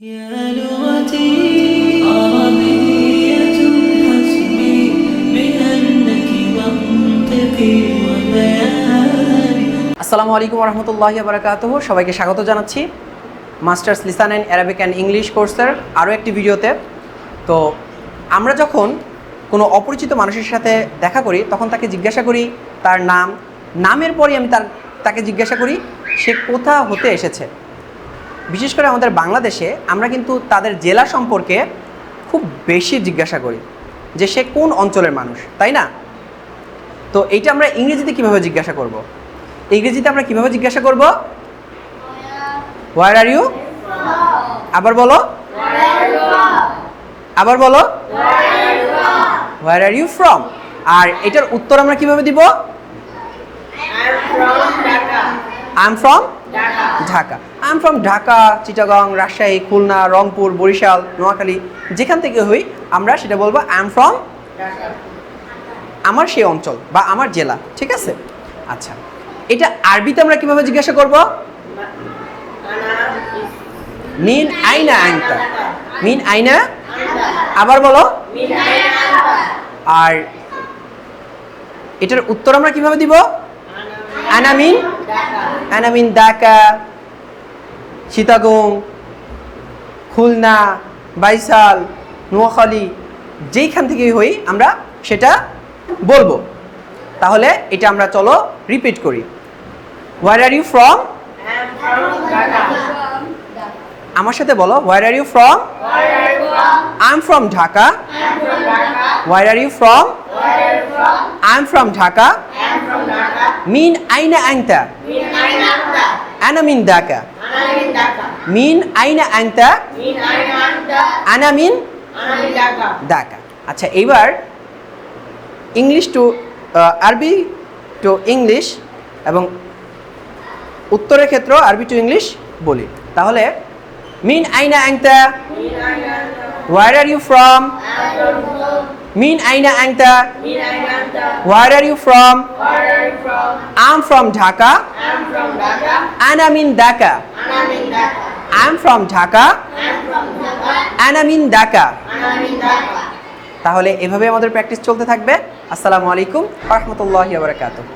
يا لغتي عربية حسبي بأنك منطقي وبياني। আসসালামু আলাইকুম রহমতুল্লাহি বারাকাতুহু। সবাইকে স্বাগত জানাচ্ছি মাস্টার্স লিসান অ্যান্ড অ্যারাবিক অ্যান্ড ইংলিশ কোর্সের আরও একটি ভিডিওতে। তো আমরা যখন কোনো অপরিচিত মানুষের সাথে দেখা করি তখন তাকে জিজ্ঞাসা করি তার নামের পরই আমি তাকে জিজ্ঞাসা করি সে কোথা হতে এসেছে। বিশেষ করে আমাদের বাংলাদেশে আমরা কিন্তু তাদের জেলা সম্পর্কে খুব বেশি জিজ্ঞাসা করি যে সে কোন অঞ্চলের মানুষ, তাই না? তো এইটা আমরা ইংরেজিতে কিভাবে জিজ্ঞাসা করব? ইংরেজিতে আমরা কিভাবে জিজ্ঞাসা করব? হোয়ার আর ইউ? আবার বলো, আবার বলো, হোয়ার আর ইউ ফ্রম? আর এটার উত্তর আমরা কিভাবে দিব? I am from Dhaka. I am from Dhaka, Chittagong, Rajshahi, Khulna, Rangpur, Barisal, Noakhali, যেখান থেকে হই আমরা সেটা বলবো আই এম ফ্রম আমার সেই অঞ্চল বা আমার জেলা। ঠিক আছে, আচ্ছা এটা আরবিতে আমরা কিভাবে জিজ্ঞাসা করব? মিন আইনা আনতা। মিন আইনা, আবার বলো। আর এটার উত্তর আমরা কিভাবে দিব? আনা মিন ঢাকা, চিটাগং, খুলনা, বাইসাল, নোয়াখালী, যেইখান থেকেই হই আমরা সেটা বলবো। তাহলে এটা আমরা চলো রিপিট করি। Where are you from? আমার সাথে বলো, where are you from? I am from Dhaka. Where are you from? I am from Dhaka. মিন আইনা আনতা? আনা মিন ঢাকা। মিন আইনা আনতা? আনা মিন ঢাকা। আচ্ছা এইবার ইংলিশ টু আরবি টু ইংলিশ এবং উত্তরের ক্ষেত্রে আরবি টু ইংলিশ বলি। তাহলে মিন আইনা আনতা? Where are you from? মিন আইনা আনতা? Where are you from? I am from Dhaka. আনা মিন Dhaka. I am from Dhaka. আনা মিন ঢাকা। তাহলে এভাবে আমাদের প্র্যাকটিস চলতে থাকবে। আসসালামু আলাইকুম ওয়া রাহমাতুল্লাহি ওয়া বারাকাতুহু।